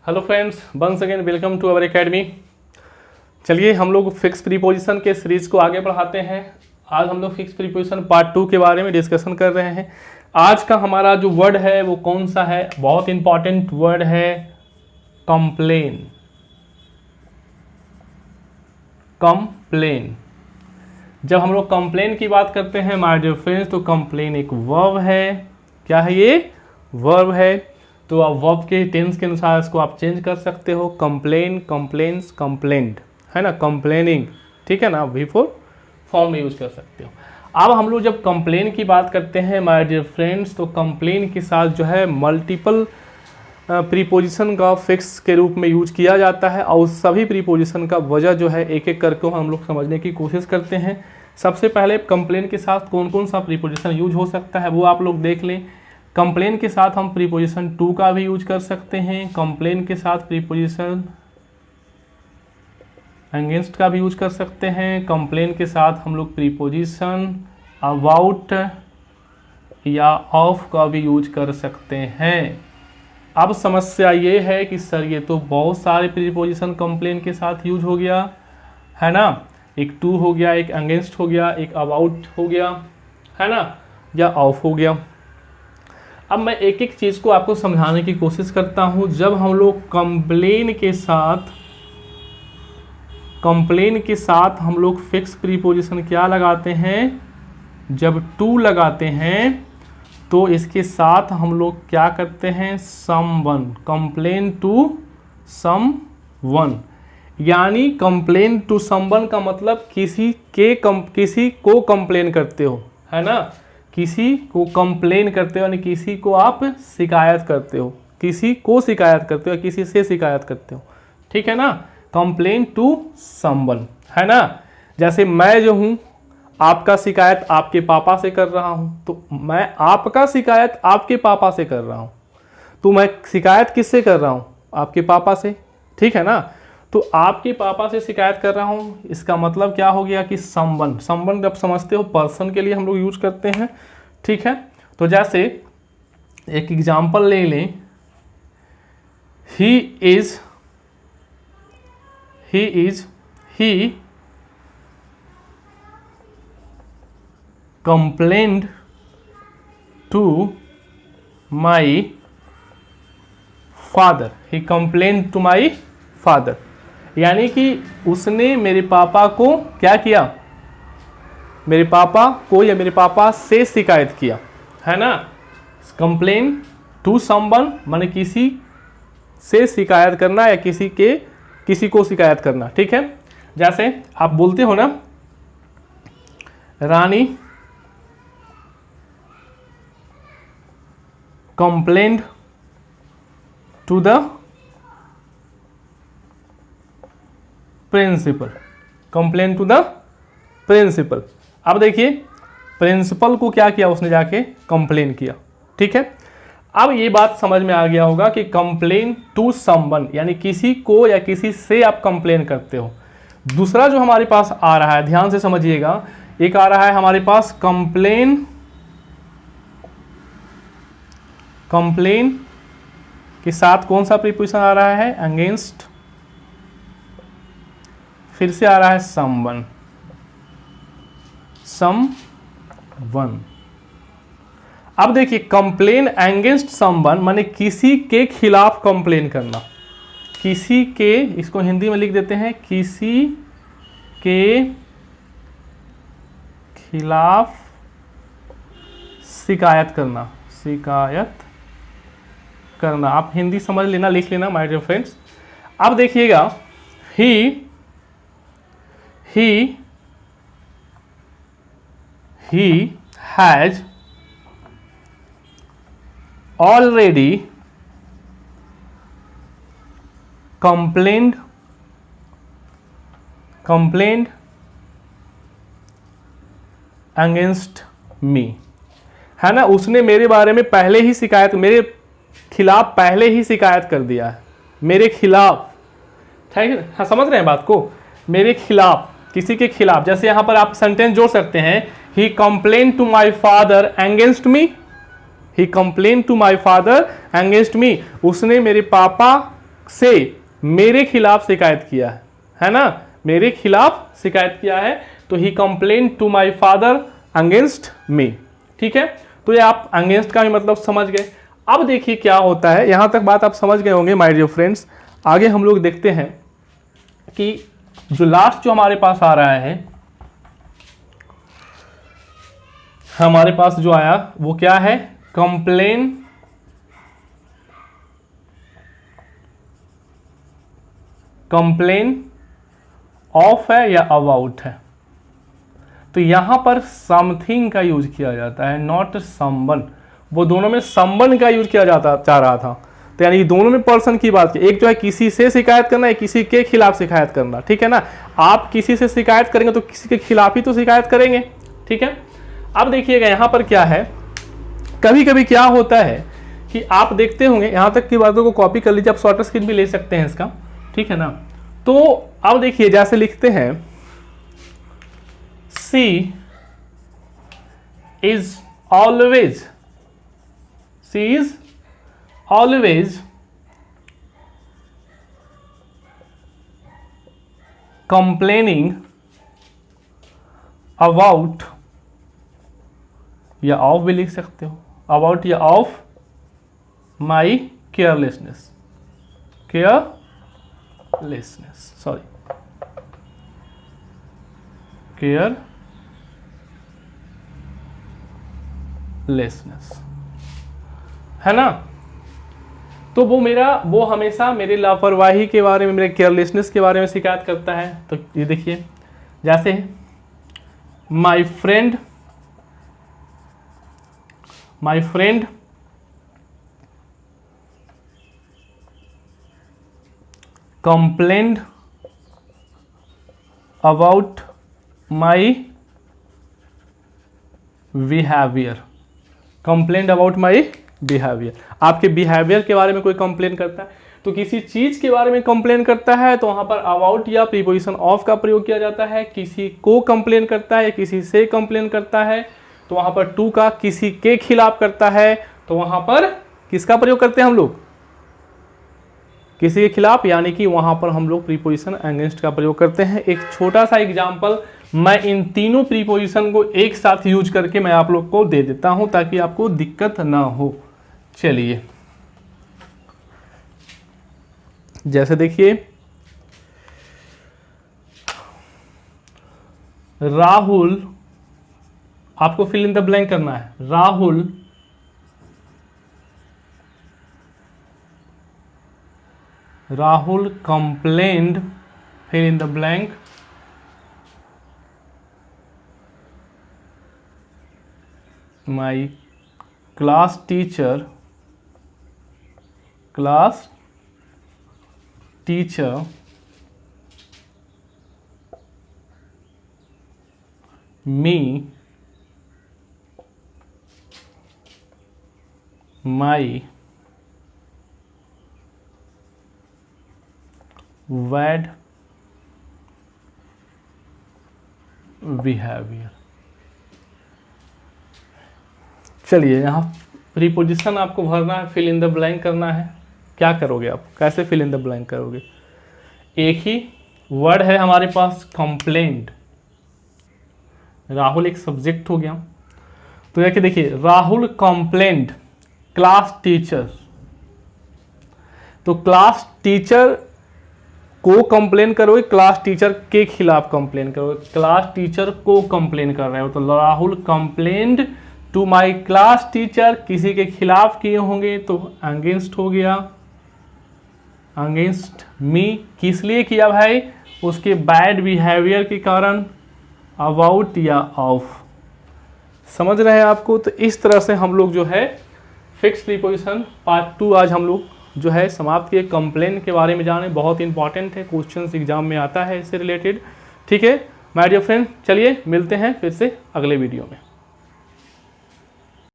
Hello friends, once again welcome to our academy. चलिए हम लोग फिक्स प्रीपोजिशन के सीरीज को आगे बढ़ाते हैं। आज हम लोग फिक्स प्रीपोजिशन पार्ट 2 के बारे में डिस्कशन कर रहे हैं। आज का हमारा जो वर्ड है वो कौन सा है? बहुत इंपॉर्टेंट वर्ड है, कंप्लेन। कंप्लेन। जब हम लोग कंप्लेन की बात करते हैं माय डियर फ्रेंड्स, तो कंप्लेन एक वर्ब है। क्या है ये? वर्ब है। तो आप वर्ब के टेंस के अनुसार इसको आप चेंज कर सकते हो। कंप्लेन, कंप्लेन्स, कंप्लेंट, है ना, कंप्लेनिंग, ठीक है ना, बिफोर फॉर्म में यूज कर सकते हो। अब हम लोग जब कंप्लेन की बात करते हैं माय डियर फ्रेंड्स, तो कंप्लेन के साथ जो है मल्टीपल प्रीपोजिशन का फिक्स के रूप में यूज किया जाता है, और सभी प्रीपोजिशन का वजह जो है एक एक करके हम लोग समझने की कोशिश करते हैं। सबसे पहले कंप्लेन के साथ कौन कौन सा प्रीपोजिशन यूज हो सकता है वो आप लोग देख लें। कंप्लेन के साथ हम प्रीपोजिशन टू का भी यूज कर सकते हैं। कंप्लेन के साथ प्रीपोजिशन अगेंस्ट का भी यूज कर सकते हैं। कंप्लेन के साथ हम लोग प्रीपोजिशन अबाउट या ऑफ का भी यूज कर सकते हैं। अब समस्या ये है कि सर ये तो बहुत सारे प्रीपोजिशन कंप्लेन के साथ यूज हो गया है ना, एक टू हो गया, एक अगेंस्ट हो गया, एक अबाउट हो गया, है ना, या ऑफ हो गया। अब मैं एक एक चीज़ को आपको समझाने की कोशिश करता हूं। जब हम लोग कंप्लेन के साथ हम लोग फिक्स प्रीपोजिशन क्या लगाते हैं? जब टू लगाते हैं तो इसके साथ हम लोग क्या करते हैं? Someone, complain to someone. यानी कंप्लेन टू समवन का मतलब किसी को कंप्लेन करते हो, है ना, किसी को कंप्लेन करते हो, यानी किसी को आप शिकायत करते हो, किसी को शिकायत करते हो, किसी से शिकायत करते हो, ठीक है ना। कंप्लेन टू समवन, है ना। जैसे मैं जो हूं आपका शिकायत आपके पापा से कर रहा हूं, तो मैं आपका शिकायत आपके पापा से कर रहा हूं, तो मैं शिकायत किससे कर रहा हूं? आपके पापा से, ठीक है ना। तो आपके पापा से शिकायत कर रहा हूं, इसका मतलब क्या हो गया कि समवन। समवन जब समझते हो पर्सन के लिए हम लोग यूज करते हैं, ठीक है। तो जैसे एक एग्जांपल ले लें, he complained to my father। he complained to my father, यानी कि उसने मेरे पापा को क्या किया? मेरे पापा को या मेरे पापा से शिकायत किया, है ना। कंप्लेन टू समवन माने किसी से शिकायत करना या किसी को शिकायत करना, ठीक है। जैसे आप बोलते हो ना, Rani complained to the principal. Complain to the principal. अब देखिए प्रिंसिपल को क्या किया उसने? जाके कंप्लेन किया, ठीक है। अब ये बात समझ में आ गया होगा कि कंप्लेन टू समवन यानी किसी को या किसी से आप कंप्लेन करते हो। दूसरा जो हमारे पास आ रहा है, ध्यान से समझिएगा, एक आ रहा है हमारे पास कंप्लेन के साथ कौन सा प्रीपोजिशन आ रहा है? अगेंस्ट। फिर से आ रहा है समवन। अब देखिए कंप्लेन अगेंस्ट समवन माने किसी के खिलाफ कंप्लेन करना। किसी के, इसको हिंदी में लिख देते हैं, किसी के खिलाफ शिकायत करना। शिकायत करना, आप हिंदी समझ लेना, लिख लेना माय डियर फ्रेंड्स। अब देखिएगा, he has already complained against me, है ना। उसने मेरे बारे में पहले ही शिकायत, मेरे खिलाफ पहले ही शिकायत कर दिया है, मेरे खिलाफ, ठीक है। हाँ, समझ रहे हैं बात को? मेरे खिलाफ, किसी के खिलाफ। जैसे यहां पर आप सेंटेंस जोड़ सकते हैं, he complained to my father against me। ही complain to my father against me, उसने मेरे पापा से मेरे खिलाफ शिकायत किया है ना, मेरे खिलाफ शिकायत किया है, तो ही complain to my father against me. ठीक है, तो ये आप अगेंस्ट का भी मतलब समझ गए। अब देखिए क्या होता है, यहां तक बात आप समझ गए होंगे माय डियर फ्रेंड्स। आगे हम लोग देखते हैं कि जो लास्ट जो हमारे पास आ रहा है, हमारे पास जो आया वो क्या है, कंप्लेन ऑफ है या अबाउट है। तो यहां पर समथिंग का यूज किया जाता है, नॉट समवन। वो दोनों में समवन का यूज किया जाता चाह रहा था, तो यानी दोनों में पर्सन की बात की। एक जो है किसी से शिकायत करना है, किसी के खिलाफ शिकायत करना। ठीक है ना, आप किसी से शिकायत करेंगे तो किसी के खिलाफ ही तो शिकायत करेंगे। ठीक है, अब देखिएगा यहां पर क्या है, कभी कभी क्या होता है कि आप देखते होंगे, यहां तक की बातों को कॉपी कर लीजिए, आप शॉर्ट स्क्रीन भी ले सकते हैं इसका। ठीक है ना, तो अब देखिए जैसे लिखते हैं सी इज ऑलवेज कंप्लेनिंग अबाउट, या ऑफ भी लिख सकते हो, अबाउट या ऑफ माई केयरलेसनेस, केयरलेसनेस, है ना। तो वो हमेशा मेरे लापरवाही के बारे में, मेरे केयरलेसनेस के बारे में शिकायत करता है। तो ये देखिए जैसे my friend complained about my behavior, आपके बिहेवियर के बारे में कोई कंप्लेन करता है, तो किसी चीज के बारे में कंप्लेन करता है तो वहां पर अबाउट या प्रीपोजिशन ऑफ का प्रयोग किया जाता है। किसी को कंप्लेन करता है, किसी से कंप्लेन करता है तो वहां पर टू का, किसी के खिलाफ करता है तो वहां पर किसका प्रयोग करते हैं हम लोग, किसी के खिलाफ, यानी कि वहां पर हम लोग प्रीपोजिशन अगेंस्ट का प्रयोग करते हैं। एक छोटा सा एग्जांपल मैं इन तीनों प्रीपोजिशन को एक साथ यूज करके मैं आप लोग को दे देता हूं ताकि आपको दिक्कत ना हो। चलिए जैसे देखिए राहुल, आपको फिल इन द ब्लैंक करना है, Rahul complained, fill in the blank, my class teacher me my bad behavior। चलिए यहाँ प्रीपोजिशन आपको भरना है, फिल इन द ब्लैंक करना है। क्या करोगे आप, कैसे फिल इन द ब्लैंक करोगे, एक ही वर्ड है हमारे पास कंप्लेंट, राहुल एक सब्जेक्ट हो गया, तो जाके देखिए राहुल कंप्लेंट क्लास टीचर, तो क्लास टीचर को कंप्लेन करोगे, क्लास टीचर के खिलाफ कंप्लेन करोगे, क्लास टीचर को कंप्लेन कर रहे हो तो Rahul complained to my class teacher, किसी के खिलाफ किए होंगे तो अगेंस्ट हो गया, अगेंस्ट मी, किस लिए किया भाई, उसके बैड बिहेवियर के कारण, अबाउट या ऑफ। समझ रहे हैं आपको। तो इस तरह से हम लोग जो है फिक्स प्रीपोजिशन पार्ट 2 आज हम लोग जो है समाप्त किए। कंप्लेन के बारे में जाने, बहुत इंपॉर्टेंट है, क्वेश्चंस एग्जाम में आता है इससे रिलेटेड। ठीक है माय डियर फ्रेंड, चलिए मिलते हैं फिर से अगले वीडियो में।